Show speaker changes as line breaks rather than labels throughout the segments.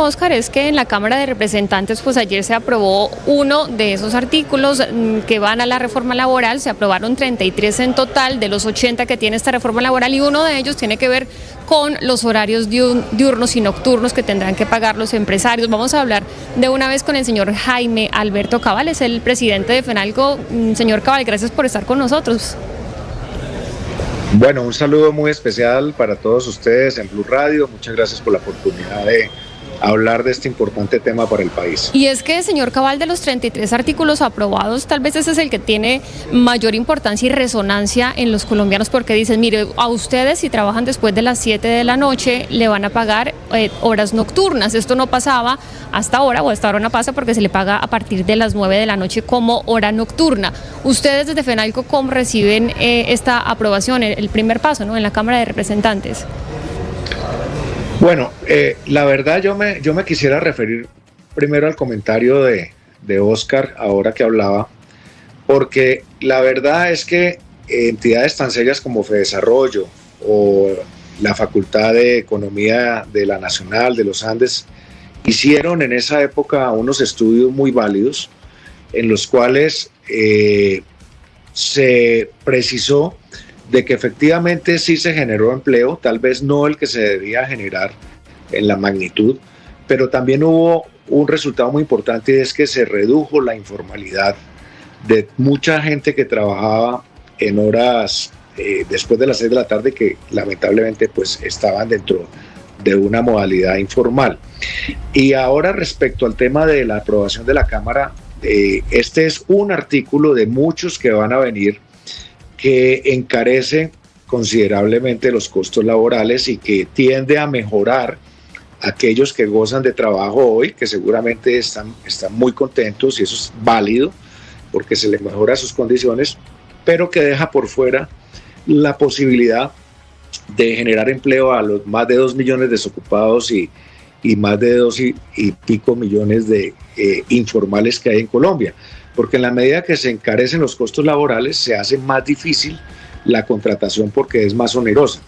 Oscar, es que en la Cámara de Representantes, pues ayer se aprobó uno de esos artículos que van a la reforma laboral. Se aprobaron 33 en total de los 80 que tiene esta reforma laboral, y uno de ellos tiene que ver con los horarios diurnos y nocturnos que tendrán que pagar los empresarios. Vamos a hablar de una vez con el señor Jaime Alberto Cabal, es el presidente de FENALCO. Señor Cabal, gracias por estar con nosotros.
Bueno, un saludo muy especial para todos ustedes en Blue Radio. Muchas gracias por la oportunidad de hablar de este importante tema para el país.
Y es que, señor Cabal, de los 33 artículos aprobados, tal vez ese es el que tiene mayor importancia y resonancia en los colombianos, porque dicen, mire, a ustedes si trabajan después de las 7 de la noche le van a pagar horas nocturnas. Esto no pasaba hasta ahora, o hasta ahora no pasa porque se le paga a partir de las 9 de la noche como hora nocturna. Ustedes desde FENALCO, ¿cómo reciben esta aprobación, el primer paso, ¿no?, en la Cámara de Representantes?
Bueno, la verdad yo me quisiera referir primero al comentario de Oscar, ahora que hablaba, porque la verdad es que entidades tan serias como Fedesarrollo o la Facultad de Economía de la Nacional de los Andes hicieron en esa época unos estudios muy válidos en los cuales se precisó de que efectivamente sí se generó empleo, tal vez no el que se debía generar en la magnitud, pero también hubo un resultado muy importante, y es que se redujo la informalidad de mucha gente que trabajaba en horas después de las 6 de la tarde, que lamentablemente pues estaban dentro de una modalidad informal. Y ahora, respecto al tema de la aprobación de la Cámara, este es un artículo de muchos que van a venir, que encarece considerablemente los costos laborales y que tiende a mejorar a aquellos que gozan de trabajo hoy, que seguramente están muy contentos, y eso es válido porque se les mejora sus condiciones, pero que deja por fuera la posibilidad de generar empleo a los más de 2 millones de desocupados y más de 2 y pico millones de informales que hay en Colombia. Porque en la medida que se encarecen los costos laborales, se hace más difícil la contratación porque es más onerosa.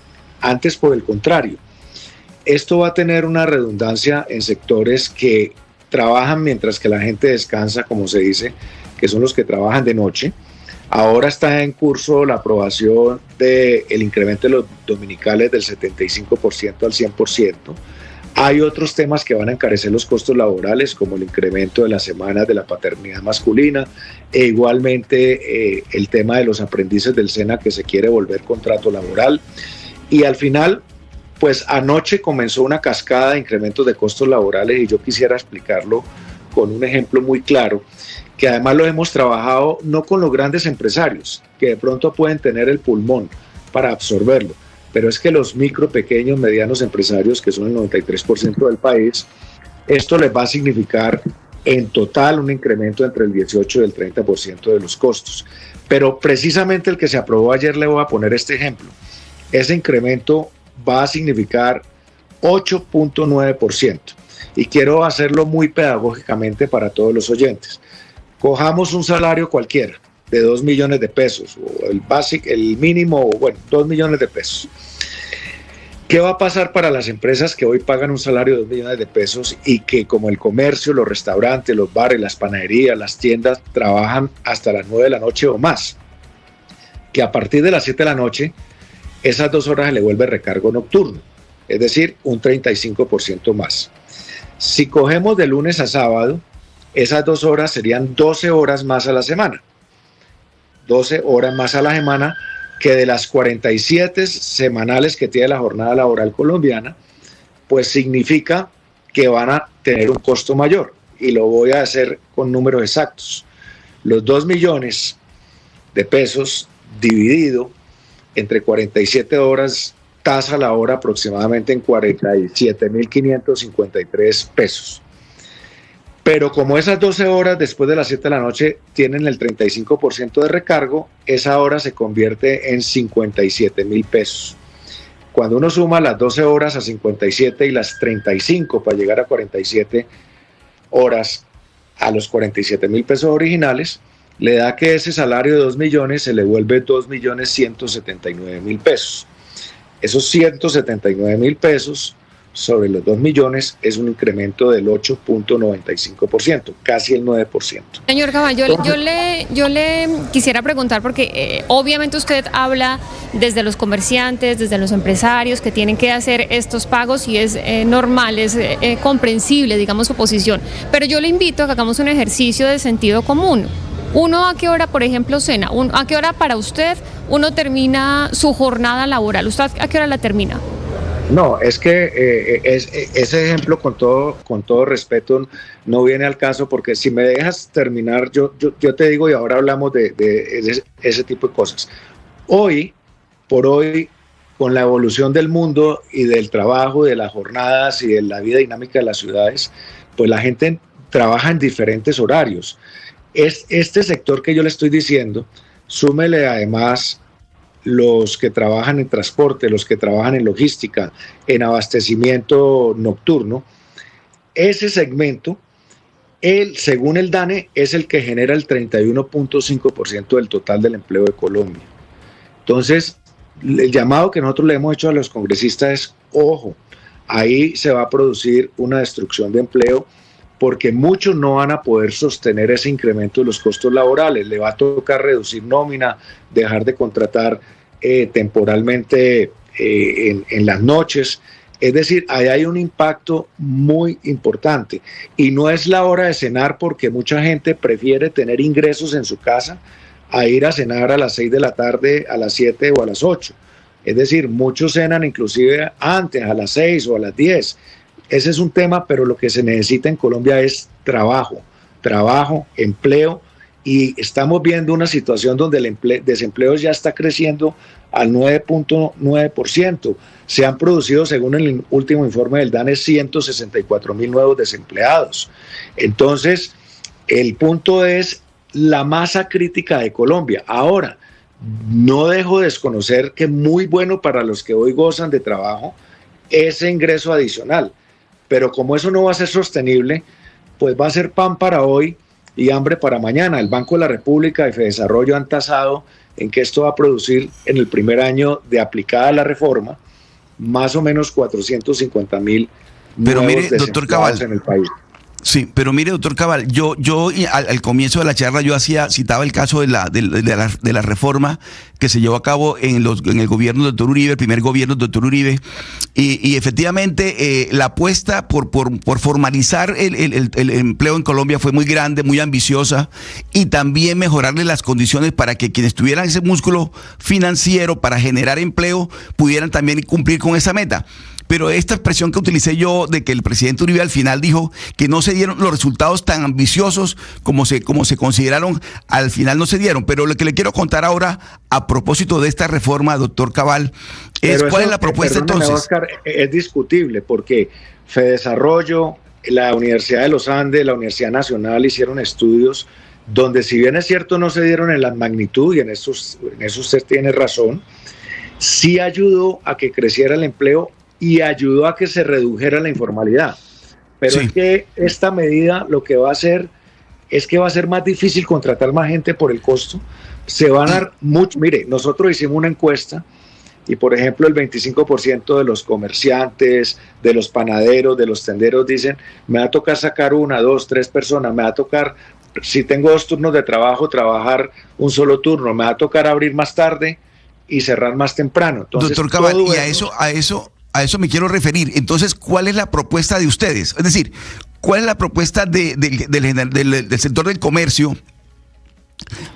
Antes, por el contrario, esto va a tener una redundancia en sectores que trabajan mientras que la gente descansa, como se dice, que son los que trabajan de noche. Ahora está en curso la aprobación del incremento de los dominicales del 75% al 100%. Hay otros temas que van a encarecer los costos laborales, como el incremento de las semanas de la paternidad masculina, e igualmente el tema de los aprendices del SENA, que se quiere volver contrato laboral. Y al final, pues anoche comenzó una cascada de incrementos de costos laborales, y yo quisiera explicarlo con un ejemplo muy claro, que además lo hemos trabajado no con los grandes empresarios, que de pronto pueden tener el pulmón para absorberlo, pero es que los micro, pequeños, medianos empresarios, que son el 93% del país, esto les va a significar en total un incremento entre el 18 y el 30% de los costos. Pero precisamente el que se aprobó ayer, le voy a poner este ejemplo. Ese incremento va a significar 8.9%. Y quiero hacerlo muy pedagógicamente para todos los oyentes. Cojamos un salario cualquiera de 2 millones de pesos, o el mínimo, bueno, 2 millones de pesos. ¿Qué va a pasar para las empresas que hoy pagan un salario de 2 millones de pesos y que, como el comercio, los restaurantes, los bares, las panaderías, las tiendas, trabajan hasta las 9 de la noche o más? Que a partir de las 7 de la noche, esas 2 horas se le vuelve recargo nocturno, es decir, un 35% más. Si cogemos de lunes a sábado, esas 2 horas serían 12 horas más a la semana. 12 horas más a la semana, que de las 47 semanales que tiene la jornada laboral colombiana, pues significa que van a tener un costo mayor. Y lo voy a hacer con números exactos. Los 2 millones de pesos dividido entre 47 horas, tasa la hora aproximadamente en 47.553 pesos. Pero como esas 12 horas después de las 7 de la noche tienen el 35% de recargo, esa hora se convierte en 57.000 pesos. Cuando uno suma las 12 horas a 57 y las 35 para llegar a 47 horas a los 47.000 pesos originales, le da que ese salario de 2 millones se le vuelve 2.179.000 pesos. Esos 179.000 pesos sobre los 2 millones es un incremento del 8.95%, casi el 9%.
Señor Cabal, yo le quisiera preguntar, porque obviamente usted habla desde los comerciantes, desde los empresarios que tienen que hacer estos pagos y es normal, es comprensible, digamos, su posición. Pero yo le invito a que hagamos un ejercicio de sentido común. ¿Uno a qué hora, por ejemplo, cena? ¿A qué hora para usted uno termina su jornada laboral? ¿Usted a qué hora la termina?
No, es que ese ejemplo, con todo respeto, no viene al caso, porque si me dejas terminar, yo te digo, y ahora hablamos de ese tipo de cosas. Hoy por hoy, con la evolución del mundo y del trabajo, de las jornadas y de la vida dinámica de las ciudades, pues la gente trabaja en diferentes horarios. Este sector que yo le estoy diciendo, súmele además los que trabajan en transporte, los que trabajan en logística, en abastecimiento nocturno. Ese segmento, según el DANE, es el que genera el 31.5% del total del empleo de Colombia. Entonces, el llamado que nosotros le hemos hecho a los congresistas es, ojo, ahí se va a producir una destrucción de empleo, porque muchos no van a poder sostener ese incremento de los costos laborales. Le va a tocar reducir nómina, dejar de contratar temporalmente en las noches. Es decir, ahí hay un impacto muy importante. Y no es la hora de cenar, porque mucha gente prefiere tener ingresos en su casa a ir a cenar a las 6 de la tarde, a las 7 o a las 8. Es decir, muchos cenan inclusive antes, a las 6 o a las 10. Ese es un tema, pero lo que se necesita en Colombia es trabajo, empleo, y estamos viendo una situación donde el desempleo ya está creciendo al 9.9%. Se han producido, según el último informe del DANE, 164,000 nuevos desempleados. Entonces, el punto es la masa crítica de Colombia. Ahora, no dejo de desconocer que muy bueno para los que hoy gozan de trabajo ese ingreso adicional. Pero como eso no va a ser sostenible, pues va a ser pan para hoy y hambre para mañana. El Banco de la República y Fedesarrollo han tasado en que esto va a producir en el primer año de aplicada la reforma más o menos 450,000 nuevos desempleados en el país.
Sí, pero mire, doctor Cabal, yo al comienzo de la charla citaba el caso de la reforma que se llevó a cabo en el gobierno del doctor Uribe, el primer gobierno del doctor Uribe, y efectivamente la apuesta por formalizar el empleo en Colombia fue muy grande, muy ambiciosa, y también mejorarle las condiciones para que quienes tuvieran ese músculo financiero para generar empleo pudieran también cumplir con esa meta. Pero esta expresión que utilicé yo de que el presidente Uribe al final dijo que no se dieron los resultados tan ambiciosos como se consideraron, al final no se dieron. Pero lo que le quiero contar ahora a propósito de esta reforma, doctor Cabal, es cuál es la propuesta entonces.
Oscar, es discutible porque Fedesarrollo, la Universidad de los Andes, la Universidad Nacional hicieron estudios donde, si bien es cierto no se dieron en la magnitud, y en eso usted tiene razón, sí ayudó a que creciera el empleo y ayudó a que se redujera la informalidad. Pero sí, es que esta medida lo que va a hacer es que va a ser más difícil contratar más gente por el costo. Se van a dar mucho. Mire, nosotros hicimos una encuesta y, por ejemplo, el 25% de los comerciantes, de los panaderos, de los tenderos dicen, me va a tocar sacar 1, 2, 3 personas, me va a tocar, si tengo 2 turnos de trabajo, trabajar un solo turno, me va a tocar abrir más tarde y cerrar más temprano. Entonces,
doctor Cabal, y a eso me quiero referir. Entonces, ¿cuál es la propuesta de ustedes? Es decir, ¿cuál es la propuesta del sector del comercio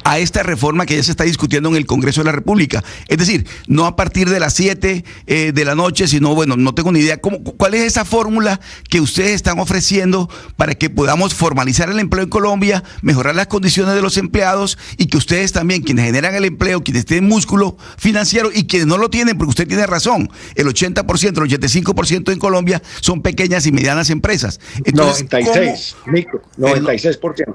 a esta reforma que ya se está discutiendo en el Congreso de la República? Es decir, no a partir de las 7 de la noche, sino, bueno, no tengo ni idea. ¿Cuál es esa fórmula que ustedes están ofreciendo para que podamos formalizar el empleo en Colombia, mejorar las condiciones de los empleados y que ustedes también, quienes generan el empleo, quienes tienen músculo financiero y quienes no lo tienen, porque usted tiene razón, el 80%, el 85% en Colombia son pequeñas y medianas empresas? Entonces,
96%.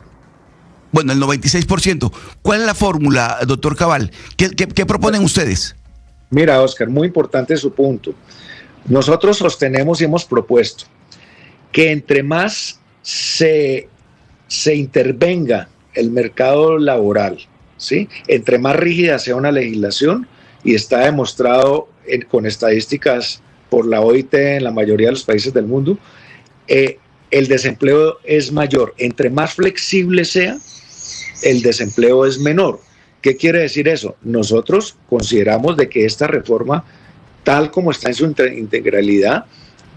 Bueno, el 96%. ¿Cuál es la fórmula, doctor Cabal? ¿Qué proponen ustedes?
Mira, Oscar, muy importante su punto. Nosotros sostenemos y hemos propuesto que entre más se intervenga el mercado laboral, ¿sí? Entre más rígida sea una legislación, y está demostrado con estadísticas por la OIT en la mayoría de los países del mundo, el desempleo es mayor. Entre más flexible sea, el desempleo es menor. ¿Qué quiere decir eso? Nosotros consideramos de que esta reforma, tal como está en su integralidad,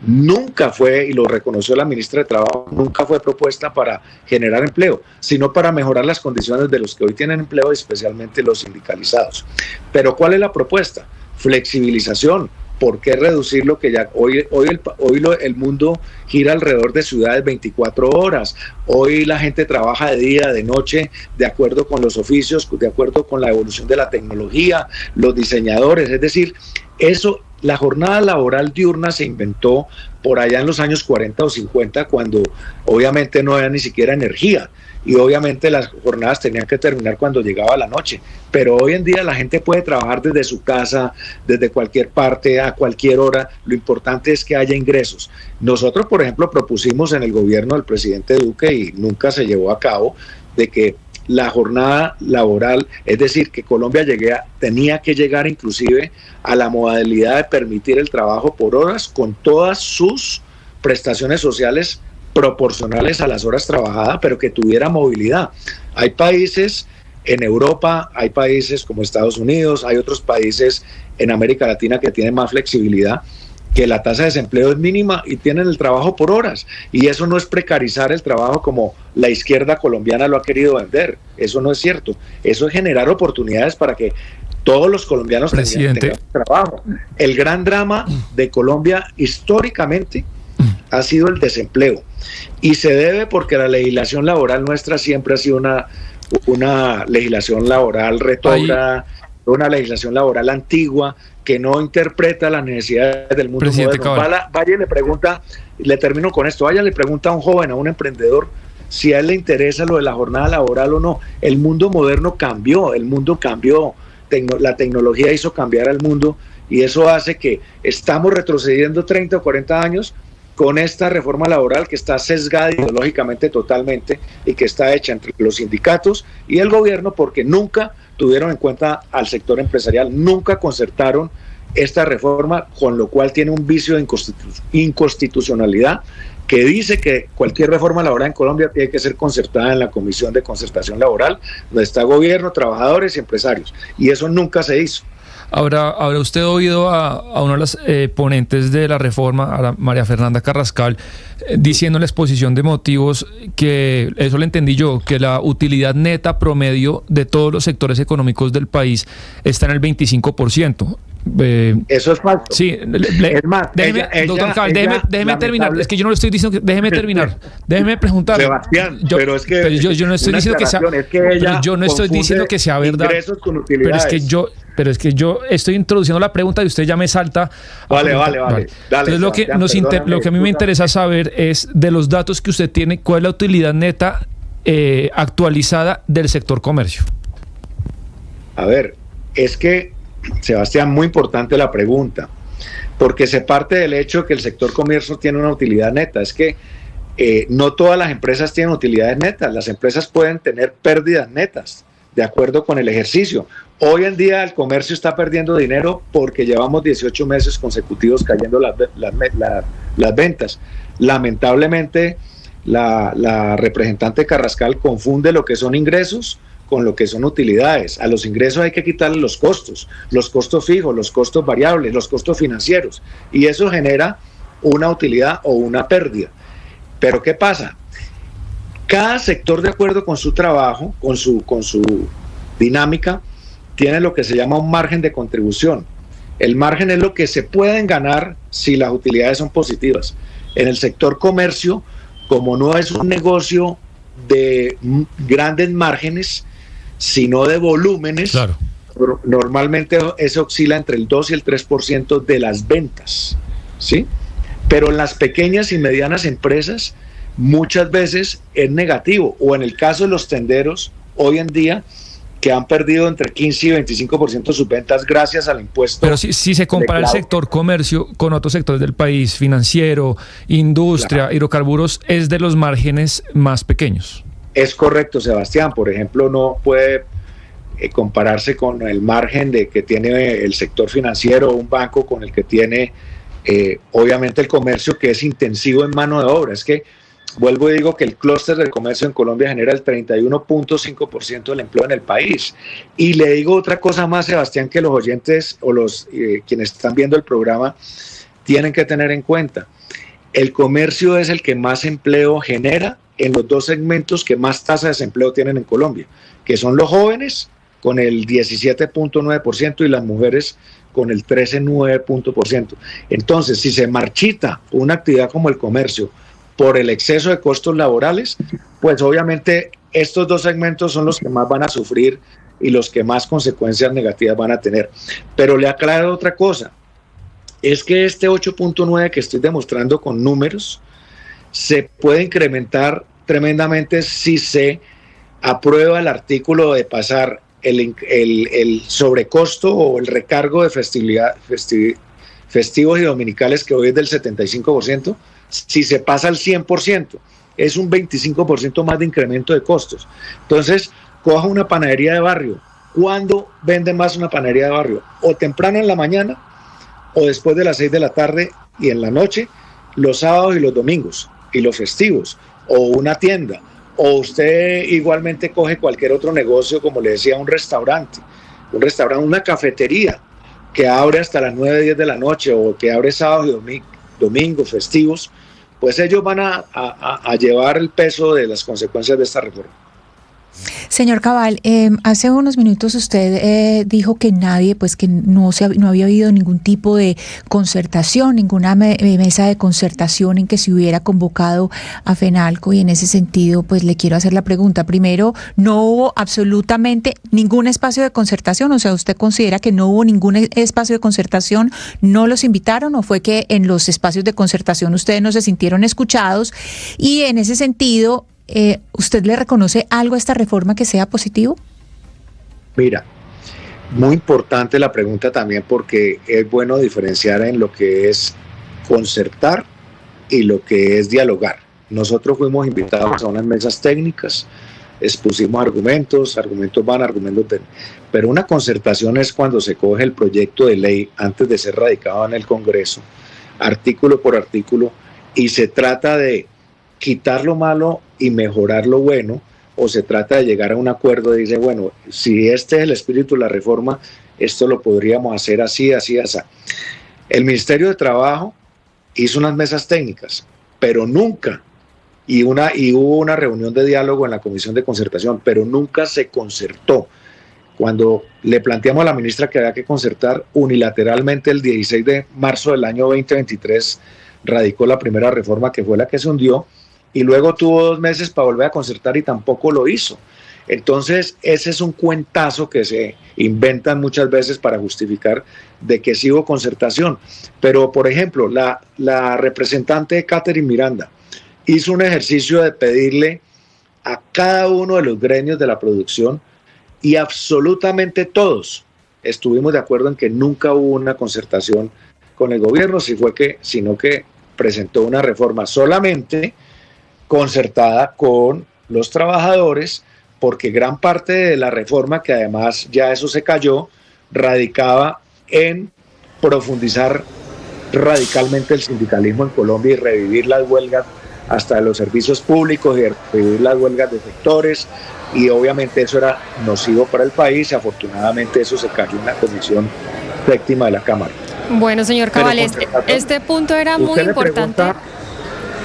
nunca fue, y lo reconoció la ministra de Trabajo, nunca fue propuesta para generar empleo, sino para mejorar las condiciones de los que hoy tienen empleo, especialmente los sindicalizados. Pero ¿cuál es la propuesta? Flexibilización. ¿Por qué reducir lo que ya hoy el mundo gira alrededor de ciudades 24 horas? Hoy la gente trabaja de día, de noche, de acuerdo con los oficios, de acuerdo con la evolución de la tecnología, los diseñadores. Es decir, la jornada laboral diurna se inventó por allá en los años 40 o 50, cuando obviamente no había ni siquiera energía. Y obviamente las jornadas tenían que terminar cuando llegaba la noche, pero hoy en día la gente puede trabajar desde su casa, desde cualquier parte, a cualquier hora. Lo importante es que haya ingresos. Nosotros, por ejemplo, propusimos en el gobierno del presidente Duque, y nunca se llevó a cabo, de que la jornada laboral, es decir, que Colombia tenía que llegar inclusive a la modalidad de permitir el trabajo por horas con todas sus prestaciones sociales proporcionales a las horas trabajadas, pero que tuviera movilidad. Hay países en Europa, hay países como Estados Unidos, hay otros países en América Latina que tienen más flexibilidad, que la tasa de desempleo es mínima y tienen el trabajo por horas. Y eso no es precarizar el trabajo como la izquierda colombiana lo ha querido vender. Eso no es cierto. Eso es generar oportunidades para que todos los colombianos tengan trabajo. El gran drama de Colombia históricamente ha sido el desempleo, y se debe porque la legislación laboral nuestra siempre ha sido una legislación laboral retrógrada, una legislación laboral antigua que no interpreta las necesidades del mundo moderno. Vaya y le pregunta, le termino con esto, vaya y le pregunta a un joven, a un emprendedor, si a él le interesa lo de la jornada laboral o no. El mundo moderno cambió, la tecnología hizo cambiar al mundo, y eso hace que estamos retrocediendo 30 o 40 años con esta reforma laboral que está sesgada ideológicamente totalmente, y que está hecha entre los sindicatos y el gobierno, porque nunca tuvieron en cuenta al sector empresarial, nunca concertaron esta reforma, con lo cual tiene un vicio de inconstitucionalidad que dice que cualquier reforma laboral en Colombia tiene que ser concertada en la Comisión de Concertación Laboral, donde está gobierno, trabajadores y empresarios, y eso nunca se hizo.
¿Habrá usted oído a una de las ponentes de la reforma, a María Fernanda Carrascal, diciendo en la exposición de motivos que, eso lo entendí yo, que la utilidad neta promedio de todos los sectores económicos del país está en el 25%?
Eso es falso.
Sí,
es más,
doctor Cabal, déjeme terminar. Es que yo no le estoy diciendo que déjeme terminar. Déjeme preguntar.
Sebastián, yo no estoy diciendo que sea,
yo no estoy diciendo que sea verdad. Pero es que yo estoy introduciendo la pregunta y usted ya me salta.
Vale.
Entonces lo que a mí me interesa saber es, de los datos que usted tiene, ¿cuál es la utilidad neta actualizada del sector comercio?
A ver, es que, Sebastián, muy importante la pregunta, porque se parte del hecho de que el sector comercio tiene una utilidad neta. Es que no todas las empresas tienen utilidades netas. Las empresas pueden tener pérdidas netas, de acuerdo con el ejercicio. Hoy en día el comercio está perdiendo dinero porque llevamos 18 meses consecutivos cayendo las ventas. Lamentablemente, la representante Carrascal confunde lo que son ingresos con lo que son utilidades. A los ingresos hay que quitarle los costos fijos, los costos variables, los costos financieros, y eso genera una utilidad o una pérdida. Pero ¿qué pasa? Cada sector, de acuerdo con su trabajo, con su dinámica, tiene lo que se llama un margen de contribución. El margen es lo que se pueden ganar si las utilidades son positivas. En el sector comercio, como no es un negocio de grandes márgenes, sino de volúmenes, claro, normalmente eso oscila entre el 2 y el 3% de las ventas, ¿sí? Pero en las pequeñas y medianas empresas muchas veces es negativo, o en el caso de los tenderos, hoy en día, que han perdido entre 15 y 25% de sus ventas gracias al impuesto.
Pero si se compara el sector comercio con otros sectores del país, financiero, industria, claro, hidrocarburos, es de los márgenes más pequeños.
Es correcto, Sebastián. Por ejemplo, no puede compararse con el margen que tiene el sector financiero, un banco, con el que tiene Obviamente el comercio, que es intensivo en mano de obra. Es que vuelvo y digo que el clúster del comercio en Colombia genera el 31.5% del empleo en el país. Y le digo otra cosa más, Sebastián, que los oyentes o los quienes están viendo el programa tienen que tener en cuenta. El comercio es el que más empleo genera en los dos segmentos que más tasa de desempleo tienen en Colombia, que son los jóvenes con el 17.9% y las mujeres con el 13.9%. Entonces, si se marchita una actividad como el comercio por el exceso de costos laborales, pues obviamente estos dos segmentos son los que más van a sufrir y los que más consecuencias negativas van a tener. Pero le aclaro otra cosa, es que este 8.9 que estoy demostrando con números se puede incrementar tremendamente si se aprueba el artículo de pasar el sobrecosto o el recargo de festivos y dominicales, que hoy es del 75%, si se pasa al 100%, es un 25% más de incremento de costos. Entonces, coja una panadería de barrio. ¿Cuándo vende más una panadería de barrio? O temprano en la mañana, o después de las 6 de la tarde y en la noche, los sábados y los domingos, y los festivos, o una tienda, o usted igualmente coge cualquier otro negocio, como le decía, un restaurante, una cafetería, que abre hasta las 9, 10 de la noche, o que abre sábados y domingos, festivos, pues ellos van a llevar el peso de las consecuencias de esta reforma.
Señor Cabal, hace unos minutos usted dijo que nadie, pues que no había habido ningún tipo de concertación, ninguna mesa de concertación en que se hubiera convocado a FENALCO, y en ese sentido, pues le quiero hacer la pregunta. Primero, ¿no hubo absolutamente ningún espacio de concertación? O sea, ¿usted considera que no hubo ningún espacio de concertación? ¿No los invitaron o fue que en los espacios de concertación ustedes no se sintieron escuchados? Y en ese sentido, ¿usted le reconoce algo a esta reforma que sea positivo?
Mira, muy importante la pregunta también, porque es bueno diferenciar en lo que es concertar y lo que es dialogar. Nosotros fuimos invitados a unas mesas técnicas, expusimos argumentos van, argumentos ven. Pero una concertación es cuando se coge el proyecto de ley antes de ser radicado en el Congreso, artículo por artículo, y se trata de quitar lo malo y mejorar lo bueno, o se trata de llegar a un acuerdo y dice, bueno, si este es el espíritu de la reforma, esto lo podríamos hacer así, así, así. El Ministerio de Trabajo hizo unas mesas técnicas, pero nunca, y hubo una reunión de diálogo en la Comisión de Concertación, pero nunca se concertó. Cuando le planteamos a la ministra que había que concertar, unilateralmente el 16 de marzo del año 2023 radicó la primera reforma, que fue la que se hundió, y luego tuvo 2 meses para volver a concertar y tampoco lo hizo. Entonces, ese es un cuentazo que se inventan muchas veces para justificar de que sí hubo concertación. Pero, por ejemplo, la representante Catherine Miranda hizo un ejercicio de pedirle a cada uno de los gremios de la producción, y absolutamente todos estuvimos de acuerdo en que nunca hubo una concertación con el gobierno, sino que presentó una reforma solamente concertada con los trabajadores, porque gran parte de la reforma, que además ya eso se cayó, radicaba en profundizar radicalmente el sindicalismo en Colombia y revivir las huelgas hasta de los servicios públicos y revivir las huelgas de sectores, y obviamente eso era nocivo para el país, y afortunadamente eso se cayó en la Comisión Séptima de la Cámara.
Bueno, señor Cabal, este punto era muy importante.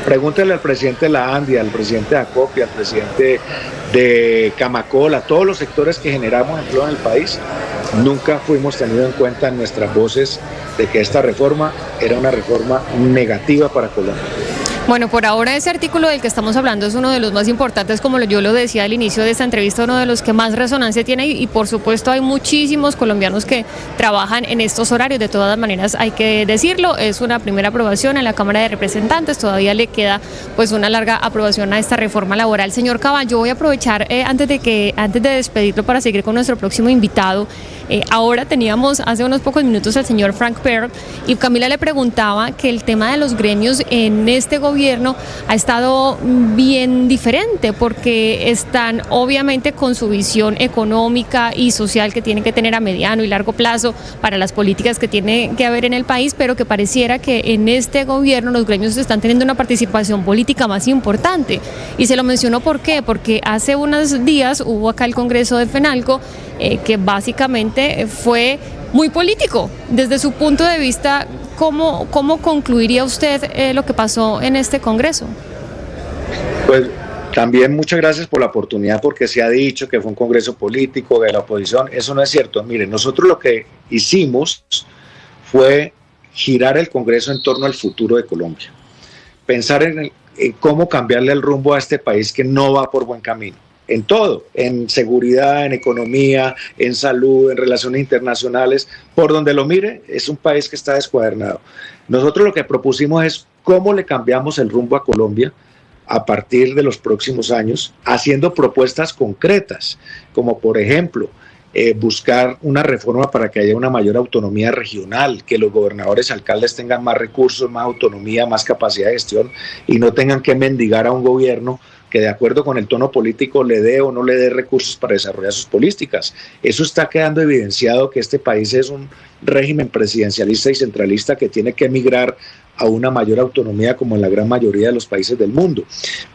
Pregúntele al presidente de la ANDI, al presidente de ACOPI, al presidente de Camacol, a todos los sectores que generamos empleo en el país. Nunca fuimos tenidos en cuenta en nuestras voces de que esta reforma era una reforma negativa para Colombia.
Bueno, por ahora ese artículo del que estamos hablando es uno de los más importantes, como yo lo decía al inicio de esta entrevista, uno de los que más resonancia tiene, y por supuesto hay muchísimos colombianos que trabajan en estos horarios. De todas maneras, hay que decirlo, es una primera aprobación en la Cámara de Representantes, todavía le queda pues una larga aprobación a esta reforma laboral. Señor Cabal, yo voy a aprovechar antes de despedirlo para seguir con nuestro próximo invitado. Ahora teníamos hace unos pocos minutos al señor Frank Perl y Camila le preguntaba que el tema de los gremios en este gobierno ha estado bien diferente porque están obviamente con su visión económica y social que tienen que tener a mediano y largo plazo para las políticas que tiene que haber en el país, pero que pareciera que en este gobierno los gremios están teniendo una participación política más importante. Y se lo menciono ¿por qué? Porque hace unos días hubo acá el Congreso de FENALCO que básicamente fue muy político. Desde su punto de vista, ¿cómo concluiría usted lo que pasó en este Congreso?
Pues también muchas gracias por la oportunidad, porque se ha dicho que fue un Congreso político de la oposición. Eso no es cierto. Miren, nosotros lo que hicimos fue girar el Congreso en torno al futuro de Colombia. Pensar en cómo cambiarle el rumbo a este país que no va por buen camino. En todo, en seguridad, en economía, en salud, en relaciones internacionales, por donde lo mire, es un país que está descuadernado. Nosotros lo que propusimos es cómo le cambiamos el rumbo a Colombia a partir de los próximos años, haciendo propuestas concretas, como por ejemplo, buscar una reforma para que haya una mayor autonomía regional, que los gobernadores y alcaldes tengan más recursos, más autonomía, más capacidad de gestión y no tengan que mendigar a un gobierno que de acuerdo con el tono político le dé o no le dé recursos para desarrollar sus políticas. Eso está quedando evidenciado, que este país es un régimen presidencialista y centralista que tiene que migrar a una mayor autonomía como en la gran mayoría de los países del mundo.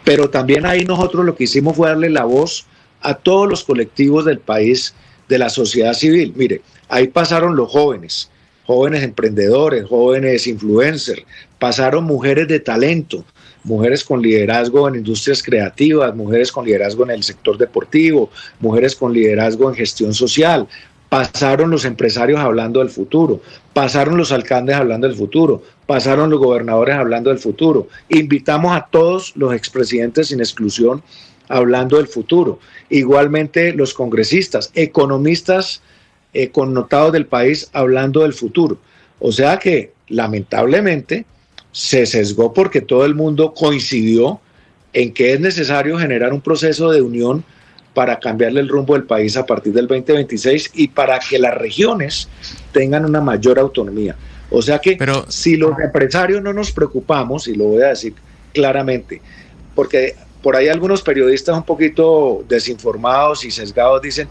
Pero también ahí nosotros lo que hicimos fue darle la voz a todos los colectivos del país, de la sociedad civil. Mire, ahí pasaron los jóvenes emprendedores, jóvenes influencers, pasaron mujeres de talento, mujeres con liderazgo en industrias creativas, mujeres con liderazgo en el sector deportivo, mujeres con liderazgo en gestión social, pasaron los empresarios hablando del futuro, pasaron los alcaldes hablando del futuro, pasaron los gobernadores hablando del futuro. Invitamos a todos los expresidentes sin exclusión hablando del futuro. Igualmente los congresistas, economistas connotados del país hablando del futuro. O sea que lamentablemente se sesgó porque todo el mundo coincidió en que es necesario generar un proceso de unión para cambiarle el rumbo del país a partir del 2026 y para que las regiones tengan una mayor autonomía. O sea que si los empresarios no nos preocupamos, y lo voy a decir claramente, porque por ahí algunos periodistas un poquito desinformados y sesgados dicen,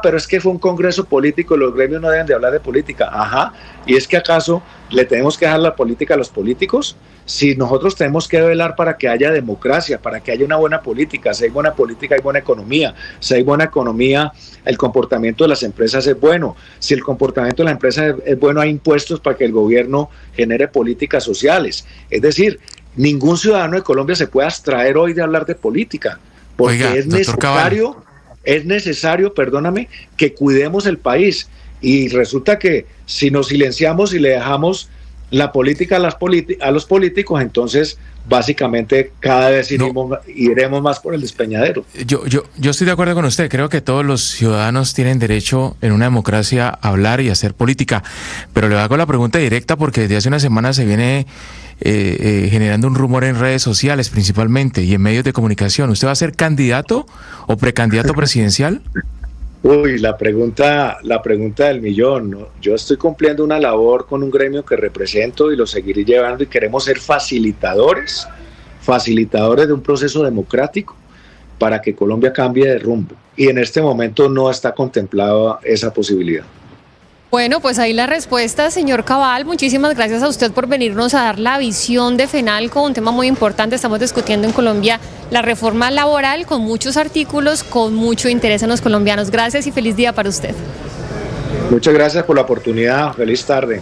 pero es que fue un congreso político, los gremios no deben de hablar de política. Ajá, y es que acaso le tenemos que dejar la política a los políticos. Si nosotros tenemos que velar para que haya democracia, para que haya una buena política, si hay buena política hay buena economía, si hay buena economía el comportamiento de las empresas es bueno, si el comportamiento de las empresas es bueno hay impuestos para que el gobierno genere políticas sociales. Es decir, ningún ciudadano de Colombia se puede abstraer hoy de hablar de política, porque es necesario, perdóname, que cuidemos el país. Y resulta que si nos silenciamos y le dejamos la política a los políticos, entonces básicamente cada vez iremos más por el despeñadero.
Yo estoy de acuerdo con usted. Creo que todos los ciudadanos tienen derecho en una democracia a hablar y a hacer política, pero le hago la pregunta directa porque desde hace una semana se viene generando un rumor en redes sociales principalmente y en medios de comunicación. ¿Usted va a ser candidato o precandidato presidencial?
Uy, la pregunta del millón, ¿no? Yo estoy cumpliendo una labor con un gremio que represento y lo seguiré llevando y queremos ser facilitadores de un proceso democrático para que Colombia cambie de rumbo. Y en este momento no está contemplada esa posibilidad.
Bueno, pues ahí la respuesta, señor Cabal. Muchísimas gracias a usted por venirnos a dar la visión de FENALCO, un tema muy importante. Estamos discutiendo en Colombia la reforma laboral con muchos artículos, con mucho interés en los colombianos. Gracias y feliz día para usted.
Muchas gracias por la oportunidad. Feliz tarde.